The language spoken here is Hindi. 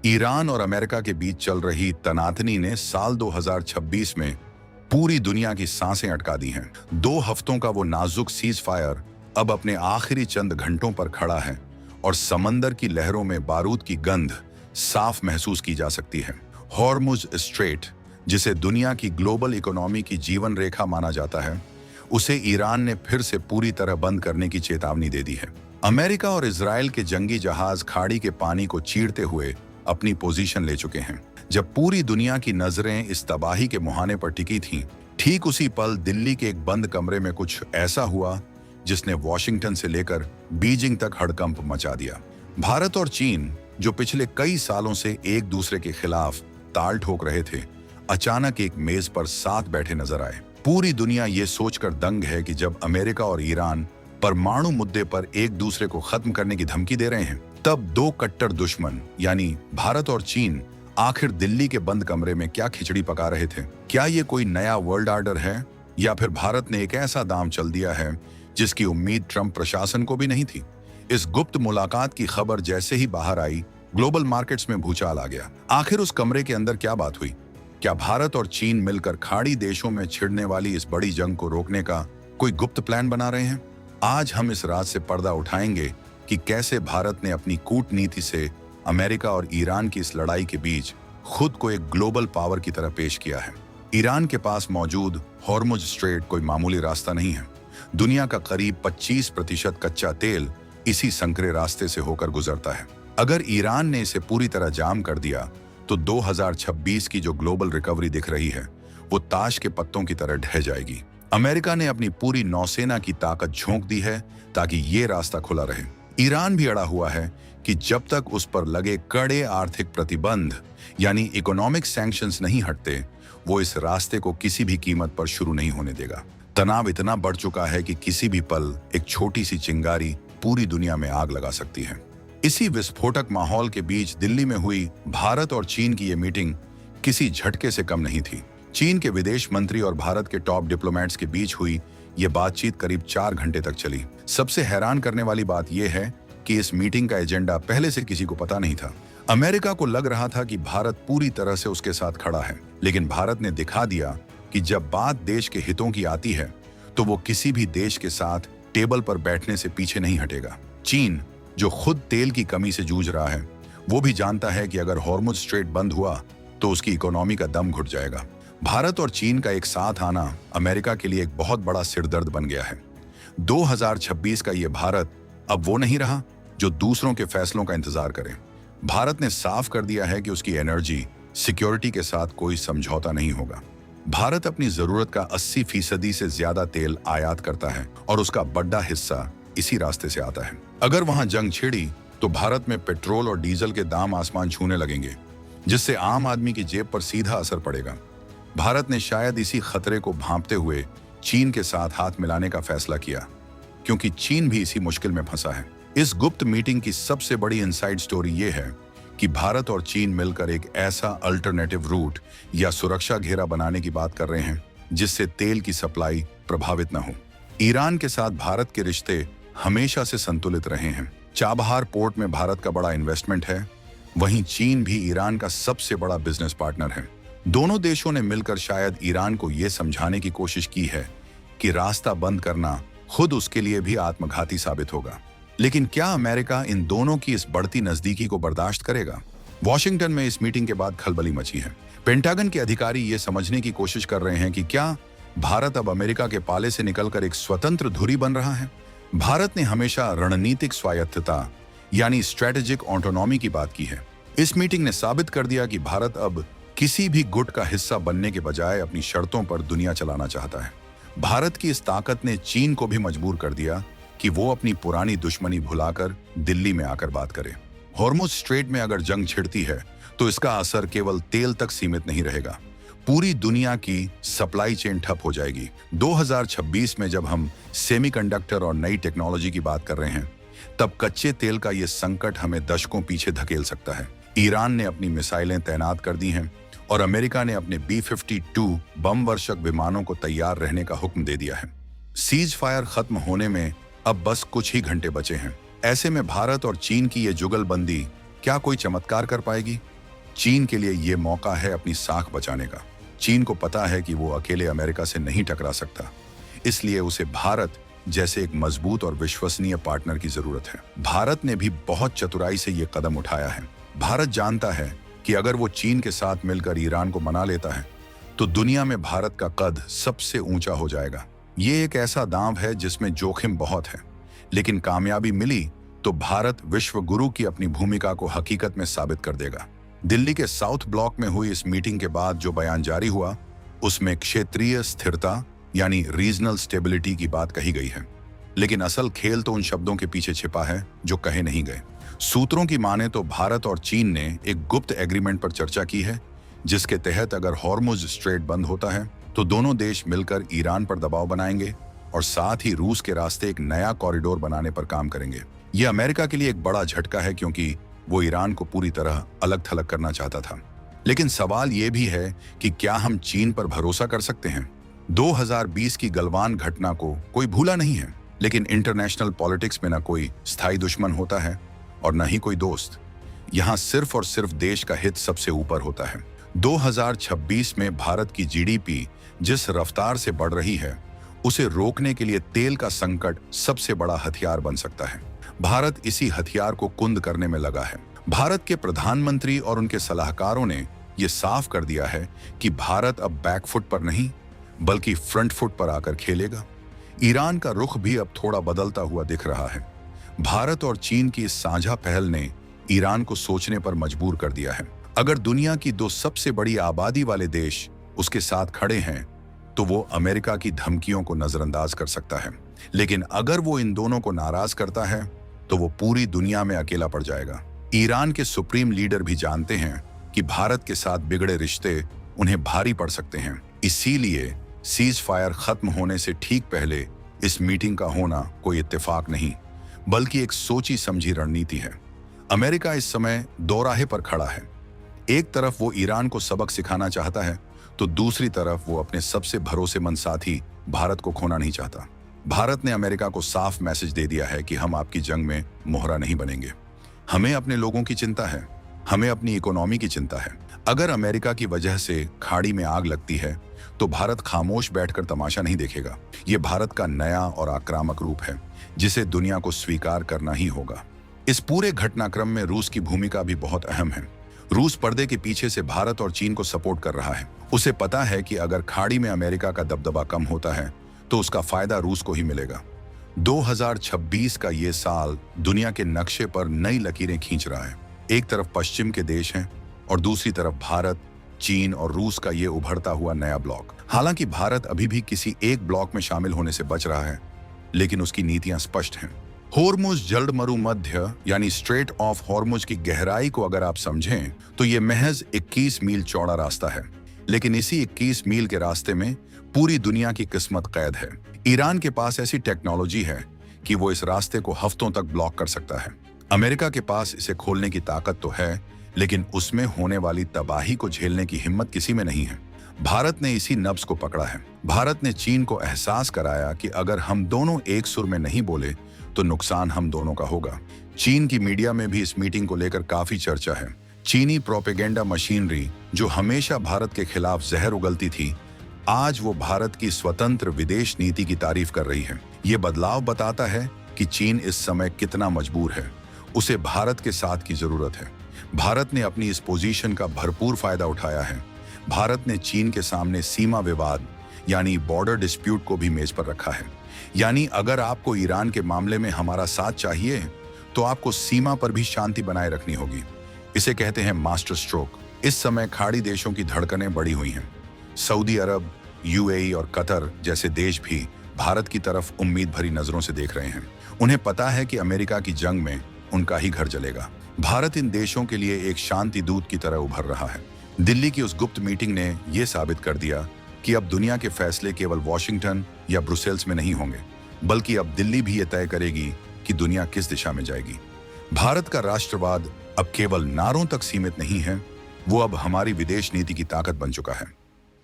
ईरान और अमेरिका के बीच चल रही तनातनी ने साल 2026 में पूरी दुनिया की सांसें अटका दी हैं। 2 हफ्तों का वो नाजुक सीज फायर अब अपने आखिरी चंद घंटों पर खड़ा है और समंदर की लहरों में बारूद की गंध साफ महसूस की जा सकती है। हॉर्मुज स्ट्रेट, जिसे दुनिया की ग्लोबल इकोनॉमी की जीवन रेखा माना जाता है, उसे ईरान ने फिर से पूरी तरह बंद करने की चेतावनी दे दी है। अमेरिका और इजराइल के जंगी जहाज खाड़ी के पानी को चीरते हुए अपनी पोजीशन ले चुके हैं। जब पूरी दुनिया की नजरें इस तबाही के मुहाने पर टिकी थीं, ठीक उसी पल दिल्ली के एक बंद कमरे में कुछ ऐसा हुआ जिसने वॉशिंगटन से लेकर बीजिंग तक हड़कंप मचा दिया। भारत और चीन, जो पिछले कई सालों से एक दूसरे के खिलाफ ताल ठोक रहे थे, अचानक एक मेज पर साथ बैठे नजर आए। पूरी दुनिया ये सोचकर दंग है कि जब अमेरिका और ईरान परमाणु मुद्दे पर एक दूसरे को खत्म करने की धमकी दे रहे हैं, तब 2 कट्टर दुश्मन यानी भारत और चीन आखिर दिल्ली के बंद कमरे में क्या खिचड़ी पका रहे थे? क्या ये कोई नया वर्ल्ड ऑर्डर है, या फिर भारत ने एक ऐसा दांव चल दिया है जिसकी उम्मीद ट्रंप प्रशासन को भी नहीं थी? इस गुप्त मुलाकात की खबर जैसे ही बाहर आई, ग्लोबल मार्केट्स में भूचाल आ गया। आखिर उस कमरे के अंदर क्या बात हुई? क्या भारत और चीन मिलकर खाड़ी देशों में छिड़ने वाली इस बड़ी जंग को रोकने का कोई गुप्त प्लान बना रहे हैं? आज हम इस राज से पर्दा उठाएंगे कि कैसे भारत ने अपनी कूटनीति से अमेरिका और ईरान की इस लड़ाई के बीच खुद को एक ग्लोबल पावर की तरह पेश किया है। ईरान के पास मौजूद हॉर्मुज स्ट्रेट कोई मामूली रास्ता नहीं है। दुनिया का करीब 25% कच्चा तेल इसी संकरे रास्ते से होकर गुजरता है। अगर ईरान ने इसे पूरी तरह जाम कर दिया तो 2026 की जो ग्लोबल रिकवरी दिख रही है, वो ताश के पत्तों की तरह ढह जाएगी। अमेरिका ने अपनी पूरी नौसेना की ताकत झोंक दी है ताकि ये रास्ता खुला रहे। ईरान भी अड़ा हुआ है कि जब तक उस पर लगे कड़े आर्थिक प्रतिबंध यानी इकोनॉमिक सैंक्शंस नहीं हटते, वो इस रास्ते को किसी भी कीमत पर शुरू नहीं होने देगा। तनाव इतना बढ़ चुका है कि किसी भी पल एक छोटी सी चिंगारी पूरी दुनिया में आग लगा सकती है। इसी विस्फोटक माहौल के बीच दिल्ली में हुई भारत और चीन की ये मीटिंग किसी झटके से कम नहीं थी। चीन के विदेश मंत्री और भारत के टॉप डिप्लोमेट्स के बीच हुई ये बातचीत करीब 4 घंटे तक चली। सबसे हैरान करने वाली बात यह है कि इस मीटिंग का एजेंडा पहले से किसी को पता नहीं था। अमेरिका को लग रहा था कि भारत पूरी तरह से उसके साथ खड़ा है, लेकिन भारत ने दिखा दिया कि जब बात देश के हितों की आती है तो वो किसी भी देश के साथ टेबल पर बैठने से पीछे नहीं हटेगा। चीन, जो खुद तेल की कमी से जूझ रहा है, वो भी जानता है कि अगर हॉर्मुज स्ट्रेट बंद हुआ तो उसकी इकोनॉमी का दम घुट जाएगा। भारत और चीन का एक साथ आना अमेरिका के लिए एक बहुत बड़ा सिरदर्द बन गया है। 2026 का ये भारत अब वो नहीं रहा जो दूसरों के फैसलों का इंतजार करे। भारत ने साफ कर दिया है कि उसकी एनर्जी सिक्योरिटी के साथ कोई समझौता नहीं होगा। भारत अपनी जरूरत का 80% से ज्यादा तेल आयात करता है और उसका बड़ा हिस्सा इसी रास्ते से आता है। अगर वहां जंग छिड़ी तो भारत में पेट्रोल और डीजल के दाम आसमान छूने लगेंगे, जिससे आम आदमी की जेब पर सीधा असर पड़ेगा। भारत ने शायद इसी खतरे को भांपते हुए चीन के साथ हाथ मिलाने का फैसला किया, क्योंकि चीन भी इसी मुश्किल में फंसा है। इस गुप्त मीटिंग की सबसे बड़ी इनसाइड स्टोरी ये है कि भारत और चीन मिलकर एक ऐसा अल्टरनेटिव रूट या सुरक्षा घेरा बनाने की बात कर रहे हैं जिससे तेल की सप्लाई प्रभावित न हो। ईरान के साथ भारत के रिश्ते हमेशा से संतुलित रहे हैं। चाबहार पोर्ट में भारत का बड़ा इन्वेस्टमेंट है, वहीं चीन भी ईरान का सबसे बड़ा बिजनेस पार्टनर है। दोनों देशों ने मिलकर शायद ईरान को यह समझाने की कोशिश की है कि रास्ता बंद करना खुद उसके लिए भी आत्मघाती साबित होगा। लेकिन क्या अमेरिका इन दोनों की इस बढ़ती नजदीकी को बर्दाश्त करेगा? वॉशिंगटन में इस मीटिंग के बाद खलबली मची है। पेंटागन के अधिकारी ये समझने की कोशिश कर रहे हैं कि क्या भारत अब अमेरिका के पाले से निकलकर एक स्वतंत्र धुरी बन रहा है। भारत ने हमेशा रणनीतिक स्वायत्तता यानी स्ट्रेटेजिक ऑटोनॉमी की बात की है। इस मीटिंग ने साबित कर दिया कि भारत अब किसी भी गुट का हिस्सा बनने के बजाय अपनी शर्तों पर दुनिया चलाना चाहता है। भारत की इस ताकत ने चीन को भी मजबूर कर दिया कि वो अपनी पुरानी दुश्मनी भुलाकर दिल्ली में आकर बात करे। हॉर्मुज स्ट्रेट में अगर जंग छिड़ती है तो इसका असर केवल तेल तक सीमित नहीं रहेगा, पूरी दुनिया की सप्लाई चेन ठप हो जाएगी। 2026 में जब हम सेमीकंडक्टर और नई टेक्नोलॉजी की बात कर रहे हैं, तब कच्चे तेल का ये संकट हमें दशकों पीछे धकेल सकता है। ईरान ने अपनी मिसाइलें तैनात कर दी हैं और अमेरिका ने अपने B-52 बम वर्षक विमानों को तैयार रहने का हुक्म दे दिया है। सीज फायर खत्म होने में अब बस कुछ ही घंटे बचे हैं। ऐसे में भारत और चीन की ये जुगलबंदी क्या कोई चमत्कार कर पाएगी? चीन के लिए ये मौका है अपनी साख बचाने का। चीन को पता है कि वो अकेले अमेरिका से नहीं टकरा सकता, इसलिए उसे भारत जैसे एक मजबूत और विश्वसनीय पार्टनर की जरूरत है। भारत ने भी बहुत चतुराई से ये कदम उठाया है। भारत जानता है कि अगर वो चीन के साथ मिलकर ईरान को मना लेता है तो दुनिया में भारत का कद सबसे ऊंचा हो जाएगा। ये एक ऐसा दांव है जिसमें जोखिम बहुत है, लेकिन कामयाबी मिली तो भारत विश्व गुरु की अपनी भूमिका को हकीकत में साबित कर देगा। दिल्ली के साउथ ब्लॉक में हुई इस मीटिंग के बाद जो बयान जारी हुआ, उसमें क्षेत्रीय स्थिरता यानी रीजनल स्टेबिलिटी की बात कही गई है, लेकिन असल खेल तो उन शब्दों के पीछे छिपा है जो कहे नहीं गए। सूत्रों की माने तो भारत और चीन ने एक गुप्त एग्रीमेंट पर चर्चा की है, जिसके तहत अगर हॉर्मुज स्ट्रेट बंद होता है तो दोनों देश मिलकर ईरान पर दबाव बनाएंगे और साथ ही रूस के रास्ते एक नया कॉरिडोर बनाने पर काम करेंगे। यह अमेरिका के लिए एक बड़ा झटका है, क्योंकि वो ईरान को पूरी तरह अलग थलग करना चाहता था। लेकिन सवाल ये भी है कि क्या हम चीन पर भरोसा कर सकते हैं? 2020 की गलवान घटना को कोई भूला नहीं है, लेकिन इंटरनेशनल पॉलिटिक्स में न कोई स्थायी दुश्मन होता है और न ही कोई दोस्त। यहाँ सिर्फ और सिर्फ देश का हित सबसे ऊपर होता है। 2026 में भारत की जीडीपी जिस रफ्तार से बढ़ रही है, उसे रोकने के लिए तेल का संकट सबसे बड़ा हथियार बन सकता है। भारत इसी हथियार को कुंद करने में लगा है। भारत के प्रधानमंत्री और उनके सलाहकारों ने यह साफ कर दिया है कि भारत अब बैकफुट पर नहीं बल्कि फ्रंट फुट पर आकर खेलेगा। ईरान का रुख भी अब थोड़ा बदलता हुआ दिख रहा है। भारत और चीन की इस साझा पहल ने ईरान को सोचने पर मजबूर कर दिया है। अगर दुनिया की दो सबसे बड़ी आबादी वाले देश उसके साथ खड़े हैं तो वो अमेरिका की धमकियों को नजरअंदाज कर सकता है, लेकिन अगर वो इन दोनों को नाराज करता है तो वो पूरी दुनिया में अकेला पड़ जाएगा। ईरान के सुप्रीम लीडर भी जानते हैं कि भारत के साथ बिगड़े रिश्ते उन्हें भारी पड़ सकते हैं। इसीलिए सीज फायर खत्म होने से ठीक पहले इस मीटिंग का होना कोई इत्तेफाक नहीं, बल्कि एक सोची समझी रणनीति है। अमेरिका इस समय दोराहे पर खड़ा है। एक तरफ वो ईरान को सबक सिखाना चाहता है तो दूसरी तरफ वो अपने सबसे भरोसेमंद साथी भारत को खोना नहीं चाहता। भारत ने अमेरिका को साफ मैसेज दे दिया है कि हम आपकी जंग में मोहरा नहीं बनेंगे। हमें अपने लोगों की चिंता है, हमें अपनी इकोनॉमी की चिंता है। अगर अमेरिका की वजह से खाड़ी में आग लगती है तो भारत खामोश बैठकर तमाशा नहीं देखेगा। ये भारत का नया और आक्रामक रूप है जिसे दुनिया को स्वीकार करना ही होगा। इस पूरे घटनाक्रम में रूस की भूमिका भी बहुत अहम है। रूस पर्दे के पीछे से भारत और चीन को सपोर्ट कर रहा है। उसे पता है कि अगर खाड़ी में अमेरिका का दबदबा कम होता है तो उसका फायदा रूस को ही मिलेगा। 2026 का ये साल दुनिया के नक्शे पर नई लकीरें खींच रहा है। एक तरफ पश्चिम के देश हैं और दूसरी तरफ भारत, चीन और रूस का ये उभरता हुआ नया ब्लॉक। हालांकि भारत अभी भी किसी एक ब्लॉक में शामिल होने से बच रहा है, लेकिन उसकी नीतियां स्पष्ट हैं। हॉर्मुज जलमरु मध्य यानी स्ट्रेट ऑफ हॉर्मुज की गहराई को अगर आप समझें तो ये महज 21 मील चौड़ा रास्ता है, लेकिन इसी 21 मील के रास्ते में पूरी दुनिया की किस्मत कैद है। ईरान के पास ऐसी टेक्नोलॉजी है कि वो इस रास्ते को हफ्तों तक ब्लॉक कर सकता है। अमेरिका के पास इसे खोलने की ताकत तो है, लेकिन उसमें होने वाली तबाही को झेलने की हिम्मत किसी में नहीं है। भारत ने इसी नब्ज को पकड़ा है। भारत ने चीन को एहसास कराया कि अगर हम दोनों एक सुर में नहीं बोले तो नुकसान हम दोनों का होगा। चीन की मीडिया में भी इस मीटिंग को लेकर काफी चर्चा है। चीनी प्रोपेगेंडा मशीनरी जो हमेशा भारत के खिलाफ जहर उगलती थी, आज वो भारत की स्वतंत्र विदेश नीति की तारीफ कर रही है। ये बदलाव बताता है कि चीन इस समय कितना मजबूर है। उसे भारत के साथ की जरूरत है। भारत ने अपनी इस पोजीशन का भरपूर फायदा उठाया है। भारत ने चीन के सामने सीमा विवाद यानी बॉर्डर डिस्प्यूट को भी मेज पर रखा है। यानी अगर आपको ईरान के मामले में हमारा साथ चाहिए तो आपको सीमा पर भी शांति बनाए रखनी होगी। इसे कहते हैं मास्टर स्ट्रोक। इस समय खाड़ी देशों की धड़कनें बढ़ी हुई हैं। सऊदी अरब, यूएई और कतर जैसे देश भी भारत की तरफ उम्मीद भरी नजरों से देख रहे हैं। उन्हें पता है कि अमेरिका की जंग में उनका ही घर जलेगा। भारत इन देशों के लिए एक शांति दूत की तरह उभर रहा है। दिल्ली की उस गुप्त मीटिंग ने यह साबित कर दिया कि अब दुनिया के फैसले केवल वॉशिंगटन या ब्रुसेल्स में नहीं होंगे, बल्कि अब दिल्ली भी ये तय करेगी कि दुनिया किस दिशा में जाएगी। भारत का राष्ट्रवाद अब केवल नारों तक सीमित नहीं है, वो अब हमारी विदेश नीति की ताकत बन चुका है।